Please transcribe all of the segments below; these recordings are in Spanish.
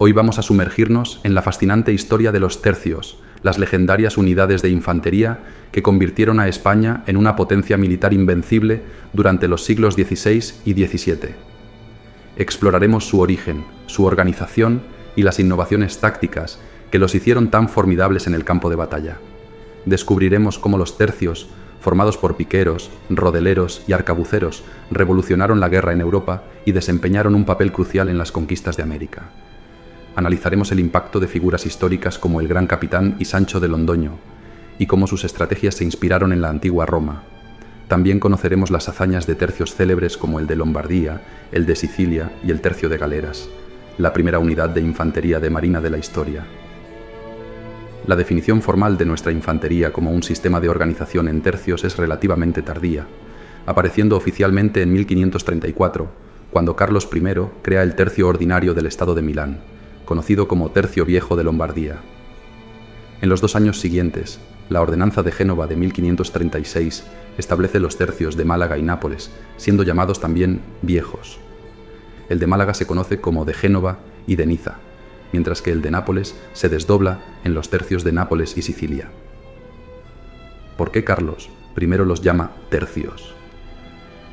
Hoy vamos a sumergirnos en la fascinante historia de los tercios, las legendarias unidades de infantería que convirtieron a España en una potencia militar invencible durante los siglos XVI y XVII. Exploraremos su origen, su organización y las innovaciones tácticas que los hicieron tan formidables en el campo de batalla. Descubriremos cómo los tercios, formados por piqueros, rodeleros y arcabuceros, revolucionaron la guerra en Europa y desempeñaron un papel crucial en las conquistas de América. Analizaremos el impacto de figuras históricas como el Gran Capitán y Sancho de Londoño, y cómo sus estrategias se inspiraron en la antigua Roma. También conoceremos las hazañas de tercios célebres como el de Lombardía, el de Sicilia y el Tercio de Galeras, la primera unidad de infantería de marina de la historia. La definición formal de nuestra infantería como un sistema de organización en tercios es relativamente tardía, apareciendo oficialmente en 1534, cuando Carlos I crea el Tercio Ordinario del Estado de Milán, conocido como Tercio Viejo de Lombardía. En los 2 años siguientes, la Ordenanza de Génova de 1536 establece los tercios de Málaga y Nápoles, siendo llamados también viejos. El de Málaga se conoce como de Génova y de Niza, mientras que el de Nápoles se desdobla en los tercios de Nápoles y Sicilia. ¿Por qué Carlos I los llama tercios?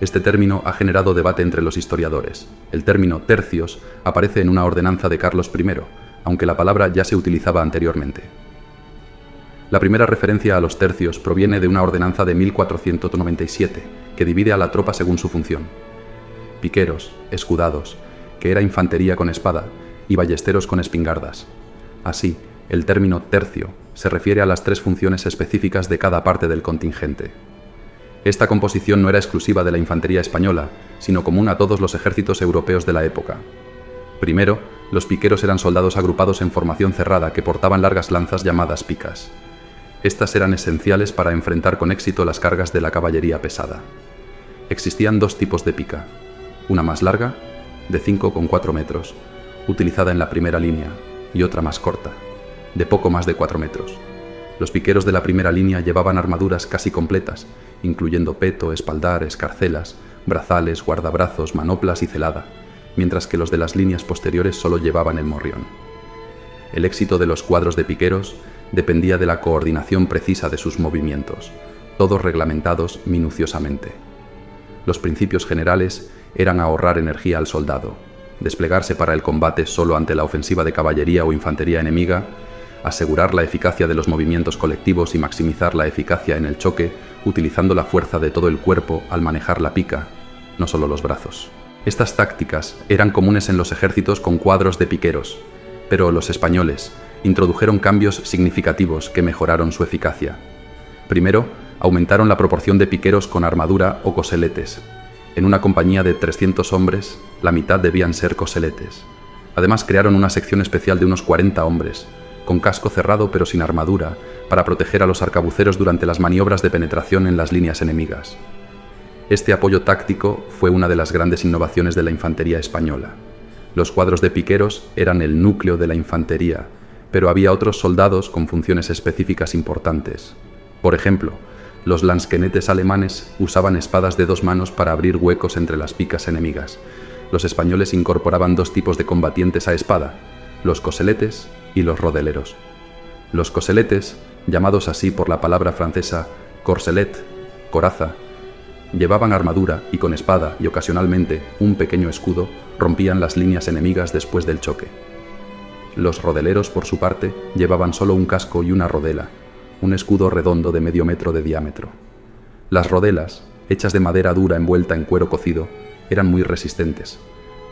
Este término ha generado debate entre los historiadores. El término tercios aparece en una ordenanza de Carlos I, aunque la palabra ya se utilizaba anteriormente. La primera referencia a los tercios proviene de una ordenanza de 1497, que divide a la tropa según su función. Piqueros, escudados, que era infantería con espada, y ballesteros con espingardas. Así, el término tercio se refiere a las 3 funciones específicas de cada parte del contingente. Esta composición no era exclusiva de la infantería española, sino común a todos los ejércitos europeos de la época. Primero, los piqueros eran soldados agrupados en formación cerrada que portaban largas lanzas llamadas picas. Estas eran esenciales para enfrentar con éxito las cargas de la caballería pesada. Existían 2 tipos de pica, una más larga, de 5,4 metros, utilizada en la primera línea, y otra más corta, de poco más de 4 metros. Los piqueros de la primera línea llevaban armaduras casi completas, incluyendo peto, espaldar, escarcelas, brazales, guardabrazos, manoplas y celada, mientras que los de las líneas posteriores solo llevaban el morrión. El éxito de los cuadros de piqueros dependía de la coordinación precisa de sus movimientos, todos reglamentados minuciosamente. Los principios generales eran ahorrar energía al soldado, desplegarse para el combate solo ante la ofensiva de caballería o infantería enemiga, asegurar la eficacia de los movimientos colectivos y maximizar la eficacia en el choque utilizando la fuerza de todo el cuerpo al manejar la pica, no solo los brazos. Estas tácticas eran comunes en los ejércitos con cuadros de piqueros, pero los españoles introdujeron cambios significativos que mejoraron su eficacia. Primero, aumentaron la proporción de piqueros con armadura o coseletes. En una compañía de 300 hombres, la mitad debían ser coseletes. Además, crearon una sección especial de unos 40 hombres, con casco cerrado pero sin armadura, para proteger a los arcabuceros durante las maniobras de penetración en las líneas enemigas. Este apoyo táctico fue una de las grandes innovaciones de la infantería española. Los cuadros de piqueros eran el núcleo de la infantería, pero había otros soldados con funciones específicas importantes. Por ejemplo, los lansquenetes alemanes usaban espadas de 2 manos para abrir huecos entre las picas enemigas. Los españoles incorporaban 2 tipos de combatientes a espada, los coseletes y los rodeleros. Los coseletes, llamados así por la palabra francesa corselet, coraza, llevaban armadura y con espada y ocasionalmente un pequeño escudo rompían las líneas enemigas después del choque. Los rodeleros, por su parte, llevaban solo un casco y una rodela, un escudo redondo de medio metro de diámetro. Las rodelas, hechas de madera dura envuelta en cuero cocido, eran muy resistentes.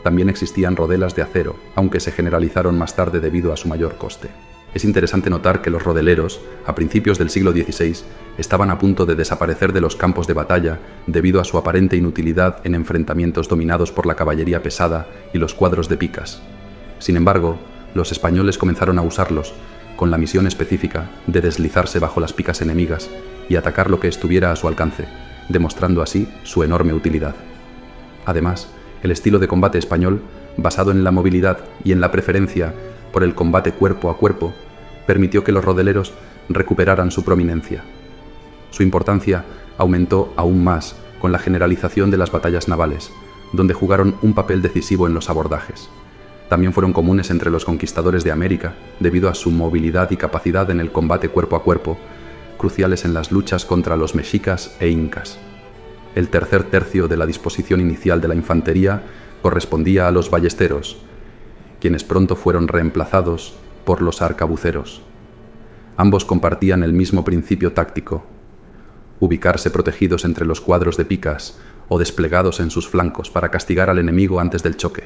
También existían rodelas de acero, aunque se generalizaron más tarde debido a su mayor coste. Es interesante notar que los rodeleros, a principios del siglo XVI, estaban a punto de desaparecer de los campos de batalla debido a su aparente inutilidad en enfrentamientos dominados por la caballería pesada y los cuadros de picas. Sin embargo, los españoles comenzaron a usarlos, con la misión específica de deslizarse bajo las picas enemigas y atacar lo que estuviera a su alcance, demostrando así su enorme utilidad. Además, el estilo de combate español, basado en la movilidad y en la preferencia por el combate cuerpo a cuerpo, permitió que los rodeleros recuperaran su prominencia. Su importancia aumentó aún más con la generalización de las batallas navales, donde jugaron un papel decisivo en los abordajes. También fueron comunes entre los conquistadores de América, debido a su movilidad y capacidad en el combate cuerpo a cuerpo, cruciales en las luchas contra los mexicas e incas. El tercer tercio de la disposición inicial de la infantería correspondía a los ballesteros, quienes pronto fueron reemplazados por los arcabuceros. Ambos compartían el mismo principio táctico: ubicarse protegidos entre los cuadros de picas o desplegados en sus flancos para castigar al enemigo antes del choque.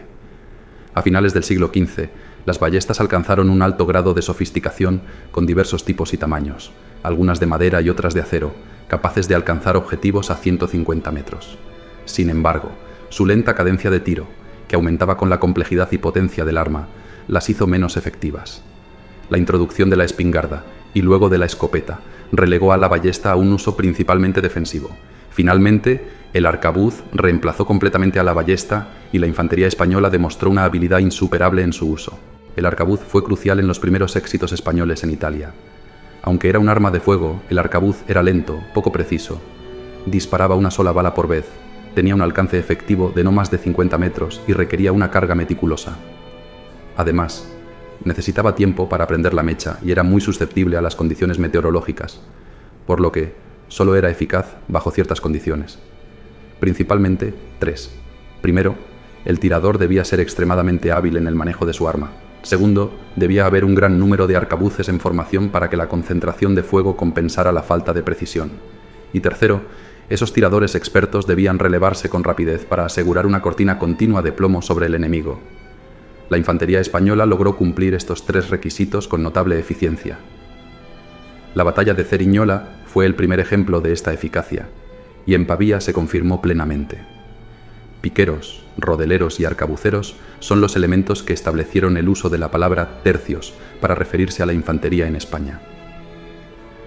A finales del siglo XV, las ballestas alcanzaron un alto grado de sofisticación con diversos tipos y tamaños, algunas de madera y otras de acero, capaces de alcanzar objetivos a 150 metros. Sin embargo, su lenta cadencia de tiro, que aumentaba con la complejidad y potencia del arma, las hizo menos efectivas. La introducción de la espingarda y luego de la escopeta relegó a la ballesta a un uso principalmente defensivo. Finalmente, el arcabuz reemplazó completamente a la ballesta y la infantería española demostró una habilidad insuperable en su uso. El arcabuz fue crucial en los primeros éxitos españoles en Italia. Aunque era un arma de fuego, el arcabuz era lento, poco preciso. Disparaba una sola bala por vez, tenía un alcance efectivo de no más de 50 metros y requería una carga meticulosa. Además, necesitaba tiempo para prender la mecha y era muy susceptible a las condiciones meteorológicas, por lo que solo era eficaz bajo ciertas condiciones. Principalmente tres. Primero, el tirador debía ser extremadamente hábil en el manejo de su arma. Segundo, debía haber un gran número de arcabuces en formación para que la concentración de fuego compensara la falta de precisión. Y tercero, esos tiradores expertos debían relevarse con rapidez para asegurar una cortina continua de plomo sobre el enemigo. La infantería española logró cumplir estos tres requisitos con notable eficiencia. La batalla de Ceriñola fue el primer ejemplo de esta eficacia, y en Pavía se confirmó plenamente. Piqueros, rodeleros y arcabuceros son los elementos que establecieron el uso de la palabra tercios para referirse a la infantería en España.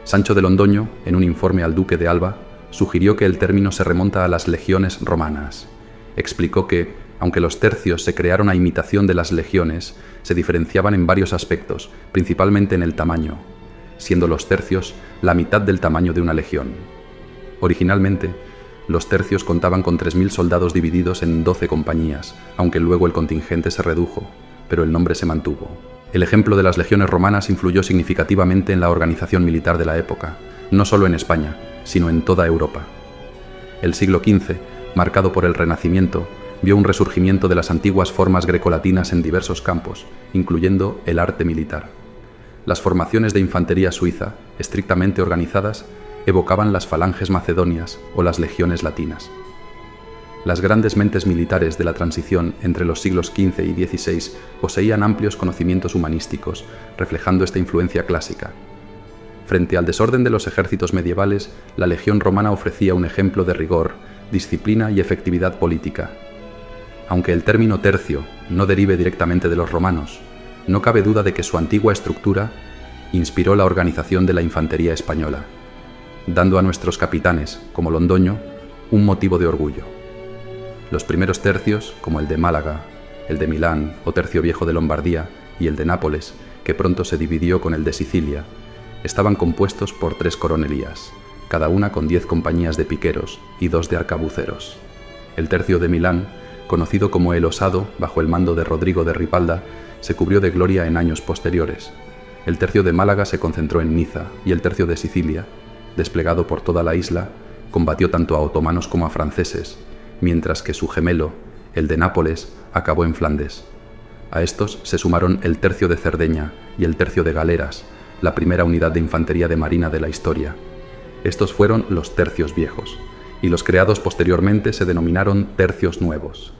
Sancho de Londoño, en un informe al duque de Alba, sugirió que el término se remonta a las legiones romanas. Explicó que, aunque los tercios se crearon a imitación de las legiones, se diferenciaban en varios aspectos, principalmente en el tamaño, siendo los tercios la mitad del tamaño de una legión. Originalmente, los tercios contaban con 3.000 soldados divididos en 12 compañías, aunque luego el contingente se redujo, pero el nombre se mantuvo. El ejemplo de las legiones romanas influyó significativamente en la organización militar de la época, no solo en España, sino en toda Europa. El siglo XV, marcado por el Renacimiento, vio un resurgimiento de las antiguas formas grecolatinas en diversos campos, incluyendo el arte militar. Las formaciones de infantería suiza, estrictamente organizadas, evocaban las falanges macedonias o las legiones latinas. Las grandes mentes militares de la transición entre los siglos XV y XVI poseían amplios conocimientos humanísticos, reflejando esta influencia clásica. Frente al desorden de los ejércitos medievales, la legión romana ofrecía un ejemplo de rigor, disciplina y efectividad política. Aunque el término tercio no derive directamente de los romanos, no cabe duda de que su antigua estructura inspiró la organización de la infantería española, dando a nuestros capitanes, como Londoño, un motivo de orgullo. Los primeros tercios, como el de Málaga, el de Milán o Tercio Viejo de Lombardía y el de Nápoles, que pronto se dividió con el de Sicilia, estaban compuestos por 3 coronelías, cada una con 10 compañías de piqueros y 2 de arcabuceros. El tercio de Milán, conocido como el Osado bajo el mando de Rodrigo de Ripalda, se cubrió de gloria en años posteriores. El tercio de Málaga se concentró en Niza y el tercio de Sicilia, desplegado por toda la isla, combatió tanto a otomanos como a franceses, mientras que su gemelo, el de Nápoles, acabó en Flandes. A estos se sumaron el tercio de Cerdeña y el tercio de Galeras, la primera unidad de infantería de marina de la historia. Estos fueron los tercios viejos, y los creados posteriormente se denominaron tercios nuevos.